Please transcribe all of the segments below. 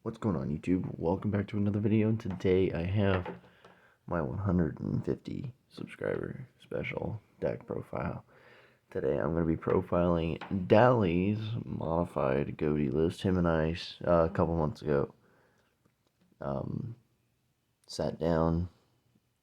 What's going on, YouTube? Welcome back to another video, and today I have my 150 subscriber special deck profile. Today I'm going to be profiling Dally's modified Ghoti list. Him and I, a couple months ago, sat down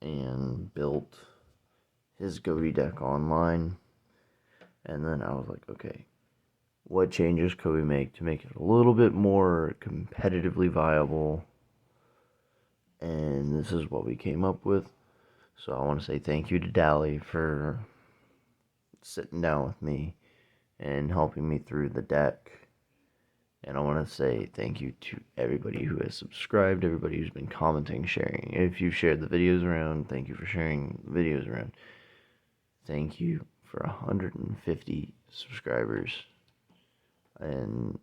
and built his Ghoti deck online, and then I was like, okay, what changes could we make to make it a little bit more competitively viable? And this is what we came up with. So I want to say thank you to Dally for sitting down with me and helping me through the deck. And I want to say thank you to everybody who has subscribed, everybody who's been commenting, sharing. If you've shared the videos around, thank you for sharing the videos around. Thank you for 150 subscribers. And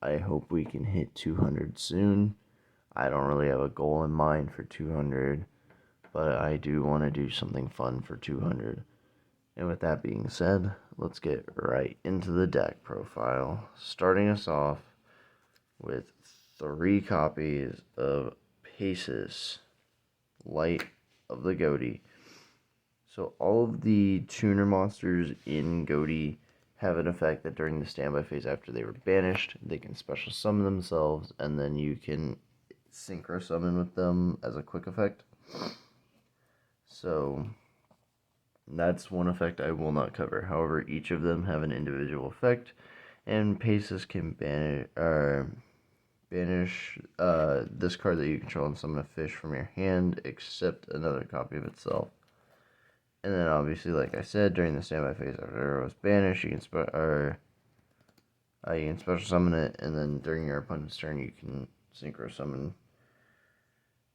I hope we can hit 200 soon. I don't really have a goal in mind for 200, but I do want to do something fun for 200. And with that being said, let's get right into the deck profile. Starting us off with 3 copies of Paces, Light of the Ghoti. So all of the tuner monsters in Ghoti have an effect that during the standby phase after they were banished, they can special summon themselves, and then you can synchro summon with them as a quick effect. So that's one effect I will not cover. However, each of them have an individual effect, and Paces can banish this card that you control and summon a fish from your hand, except another copy of itself. And then obviously, like I said, during the standby phase after it was banished, you can special summon it, and then during your opponent's turn, you can synchro summon.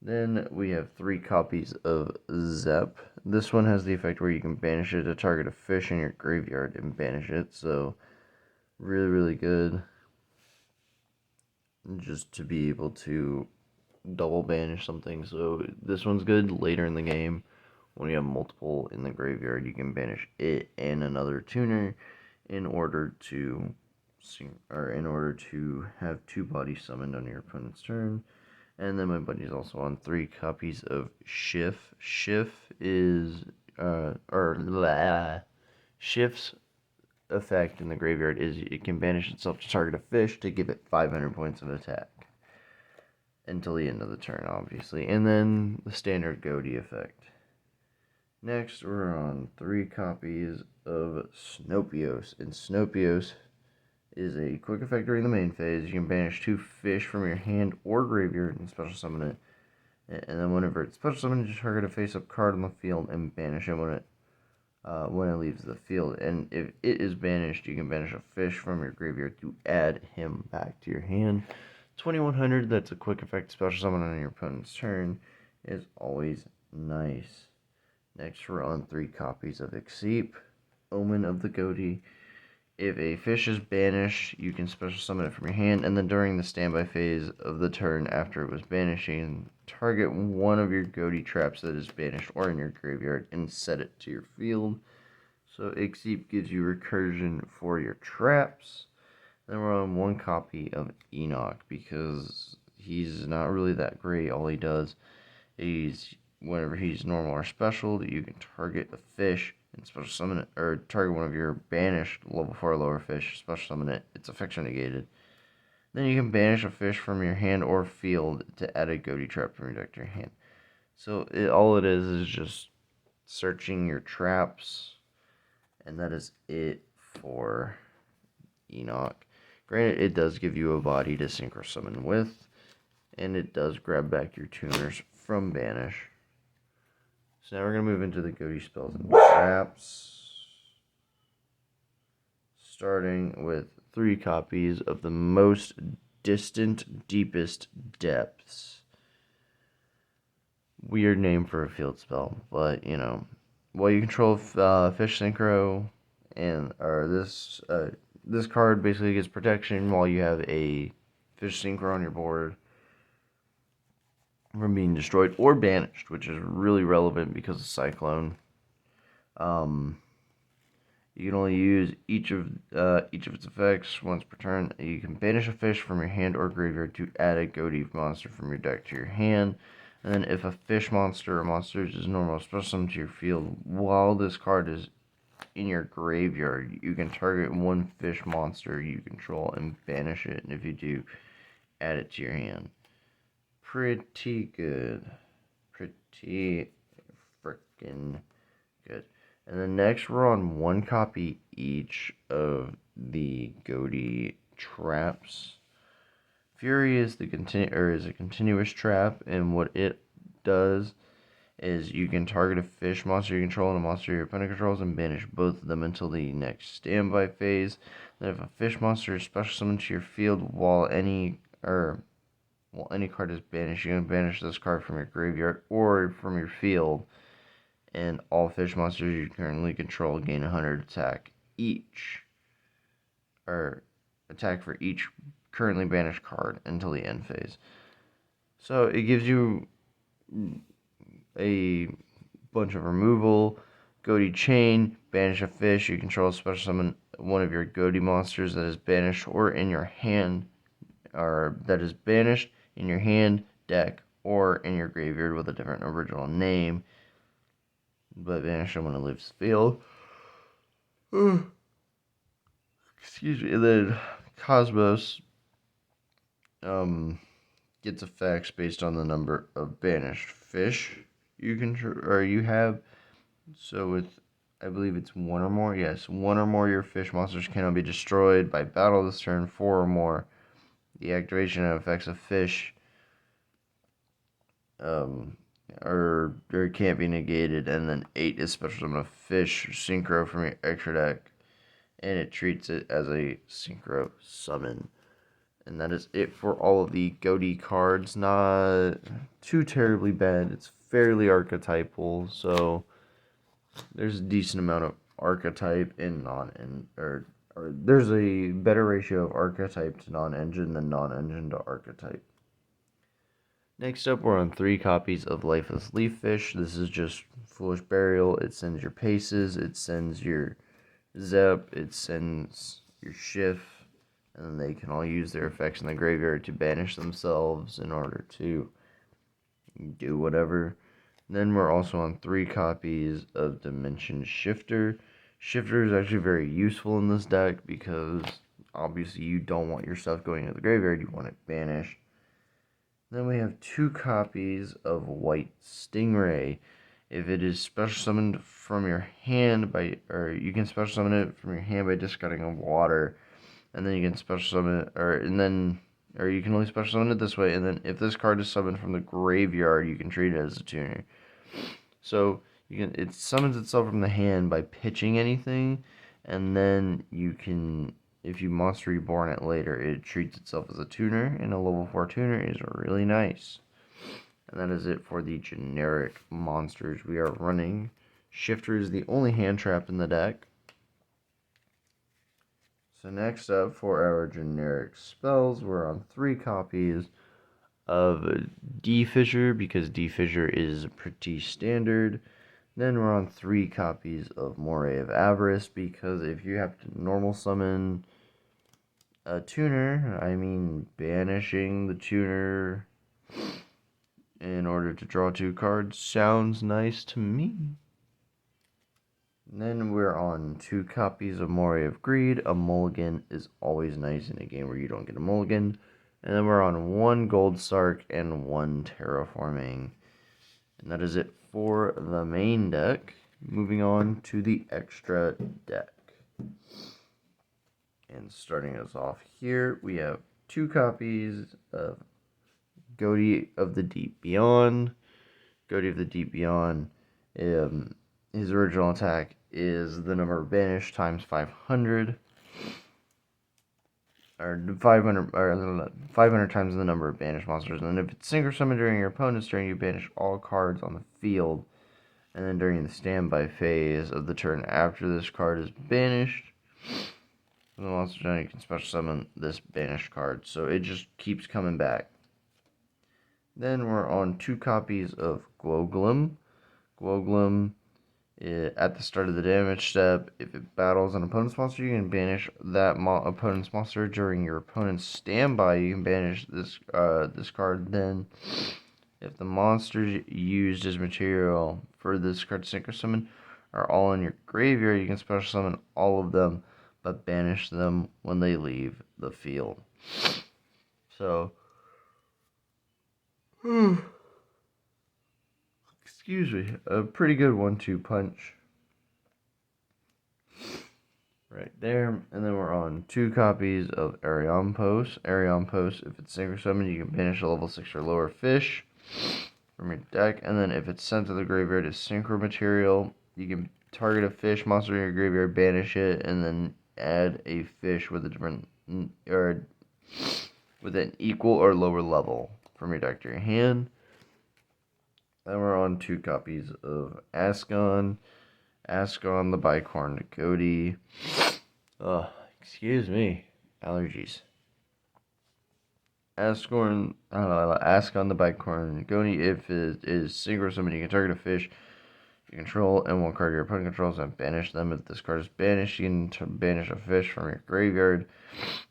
Then we have 3 copies of Zep. This one has the effect where you can banish it to target a fish in your graveyard and banish it. So really, really good. Just to be able to double banish something. So this one's good later in the game. When you have multiple in the graveyard, you can banish it and another tuner in order to have 2 bodies summoned on your opponent's turn. And then my buddy's also on 3 copies of Shift. Shift's effect in the graveyard is it can banish itself to target a fish to give it 500 points of attack until the end of the turn, obviously. And then the standard Ghoti effect. Next, we're on 3 copies of Snopios. And Snopios is a quick effect during the main phase. You can banish 2 fish from your hand or graveyard and special summon it. And then whenever it's special summoned, just target a face-up card on the field and banish it when it leaves the field. And if it is banished, you can banish a fish from your graveyard to add him back to your hand. 2100, that's a quick effect special summon on your opponent's turn, is always nice. Next, we're on 3 copies of Exceep, Omen of the Ghoti. If a fish is banished, you can special summon it from your hand, and then during the standby phase of the turn after it was banishing, target one of your Ghoti traps that is banished or in your graveyard and set it to your field. So Exceep gives you recursion for your traps. Then we're on 1 copy of Enoch because he's not really that great. All he does is whenever he's normal or special, you can target a fish and special summon it, or target one of your banished level 4 or lower fish, special summon it. Its effects are negated. Then you can banish a fish from your hand or field to add a Ghoti trap from your deck to your hand. So all it is just searching your traps, and that is it for Enoch. Granted, it does give you a body to synchro summon with, and it does grab back your tuners from banish. So now we're going to move into the Ghoti spells and traps. Starting with 3 copies of the Most Distant Deepest Depths. Weird name for a field spell, but you know. While you control fish synchro, this card basically gets protection while you have a fish synchro on your board from being destroyed or banished, which is really relevant because of Cyclone. You can only use each of its effects once per turn. You can banish a fish from your hand or graveyard to add a Ghoti monster from your deck to your hand. And then if a fish monster or monsters is normal special summon to your field while this card is in your graveyard, you can target one fish monster you control and banish it. And if you do, add it to your hand. Pretty good. Pretty freaking good. And then next, we're on one copy each of the Ghoti traps. Fury is a continuous trap, and what it does is you can target a fish monster you control and a monster your opponent controls and banish both of them until the next standby phase. Then if a fish monster is special summoned to your field while any card is banished, you can banish this card from your graveyard or from your field. And all fish monsters you currently control gain 100 attack each. Or attack for each currently banished card until the end phase. So it gives you a bunch of removal. Ghoti Chain, banish a fish. You control special summon one of your Ghoti monsters that is banished or in your hand, or that is banished in your hand, deck, or in your graveyard with a different original name, but banish them when it leaves the field. Excuse me. And then Cosmos gets effects based on the number of banished fish you have. So with, I believe it's one or more. Yes, one or more of your fish monsters cannot be destroyed by battle this turn. 4 or more. The activation of effects of fish or can't be negated. And then 8 is special summon a fish synchro from your extra deck, and it treats it as a synchro summon. And that is it for all of the Ghoti cards. Not too terribly bad. It's fairly archetypal, so there's a decent amount of archetype in or there's a better ratio of archetype to non-engine than non-engine to archetype. Next up, we're on 3 copies of Lifeless Leaf Fish. This is just Foolish Burial. It sends your Paces, it sends your Zep, it sends your Shift, and then they can all use their effects in the graveyard to banish themselves in order to do whatever. Then we're also on 3 copies of Dimension Shifter. Shifter is actually very useful in this deck because obviously you don't want your stuff going to the graveyard, you want it banished. Then we have 2 copies of White Stingray. If it is special summoned from your hand you can special summon it from your hand by discarding a water, and then you can special summon it, or you can only special summon it this way, and then if this card is summoned from the graveyard, you can treat it as a tuner. So it summons itself from the hand by pitching anything, and then you can, if you Monster Reborn it later, it treats itself as a tuner, and a level 4 tuner is really nice. And that is it for the generic monsters we are running. Shifter is the only hand trap in the deck. So next up for our generic spells, we're on 3 copies of D-Fissure because D-Fissure is pretty standard. Then we're on 3 copies of Moray of Avarice because if you have to normal summon a tuner, banishing the tuner in order to draw 2 cards sounds nice to me. And then we're on 2 copies of Moray of Greed. A mulligan is always nice in a game where you don't get a mulligan. And then we're on 1 Gold Sark and 1 Terraforming. And that is it for the main deck. Moving on to the extra deck. And starting us off here, we have 2 copies of Ghoti of the Deep Beyond. Ghoti of the Deep Beyond, his original attack is the number of banished times 500. Or 500 times the number of banished monsters. And then if it's synchro summoned during your opponent's turn, you banish all cards on the field. And then during the standby phase of the turn after this card is banished, the monster turn, you can special summon this banished card. So it just keeps coming back. Then we're on 2 copies of Glowglum. Glowglum At the start of the damage step, if it battles an opponent's monster, you can banish that opponent's monster. During your opponent's standby, you can banish this card. Then, if the monsters used as material for this card to synchro summon are all in your graveyard, you can special summon all of them, but banish them when they leave the field. So, excuse me, a pretty good 1-2 punch right there. And then we're on 2 copies of Arion Post. Arion Post, if it's synchro summon, you can banish a level 6 or lower fish from your deck. And then if it's sent to the graveyard as synchro material, you can target a fish monster in your graveyard, banish it, and then add a fish with a different or with an equal or lower level from your deck to your hand. Then we're on 2 copies of Ascon. Ascon the Bicorn Ghoti. Excuse me. Allergies. Ascon the Bicorn Ghoti. If it is synchro summon, you can target a fish you control and one card your opponent controls and banish them. If this card is banished, you can banish a fish from your graveyard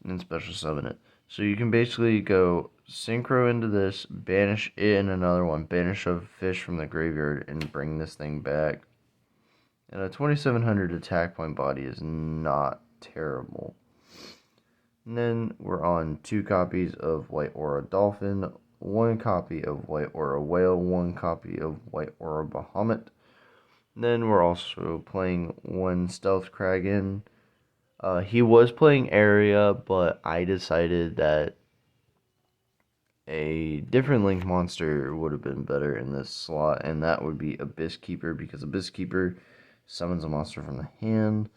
and then special summon it. So you can basically go synchro into this, banish it in another one, banish a fish from the graveyard, and bring this thing back. And a 2700 attack point body is not terrible. And then we're on 2 copies of White Aura Dolphin, 1 copy of White Aura Whale, 1 copy of White Aura Bahamut. Then we're also playing 1 Stealth Kraken. He was playing Area, but I decided that a different Link monster would have been better in this slot, and that would be Abyss Keeper, because Abyss Keeper summons a monster from the hand.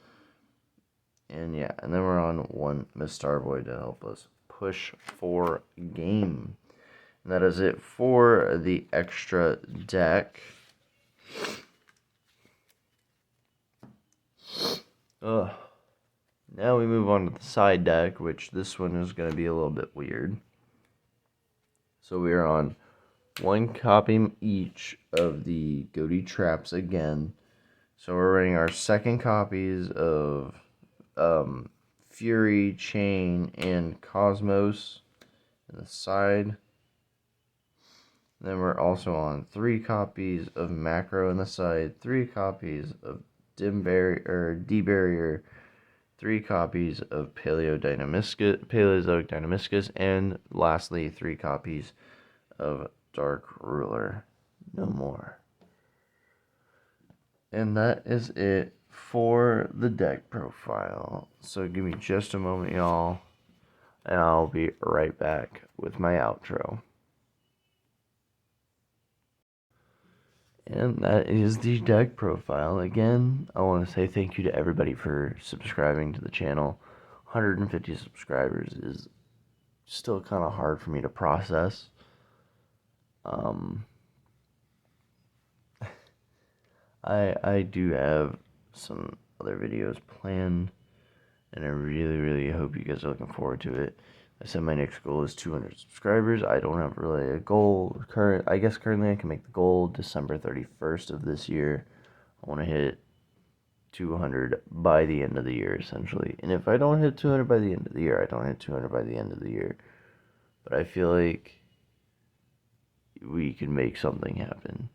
And yeah, and then we're on 1 Miss Starboy to help us push for game. And that is it for the extra deck. Now we move on to the side deck, which this one is going to be a little bit weird. So we are on 1 copy each of the Ghoti traps again. So we're running our 2nd copies of Fury, Chain, and Cosmos on the side. Then we're also on 3 copies of Macro on the side, 3 copies of D-Barrier, 3 copies of Paleozoic Dynamiscus, and lastly 3 copies of Dark Ruler. No more. And that is it for the deck profile. So give me just a moment, y'all, and I'll be right back with my outro. And that is the deck profile. Again, I want to say thank you to everybody for subscribing to the channel. 150 subscribers is still kind of hard for me to process. I do have some other videos planned, and I really hope you guys are looking forward to it. I said my next goal is 200 subscribers. I don't have really a goal. I guess currently I can make the goal December 31st of this year. I want to hit 200 by the end of the year, essentially. And if I don't hit 200 by the end of the year, I don't hit 200 by the end of the year. But I feel like we can make something happen.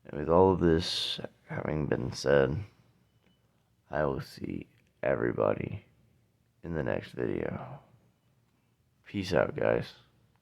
And with all of this having been said, I will see everybody in the next video. Peace out, guys.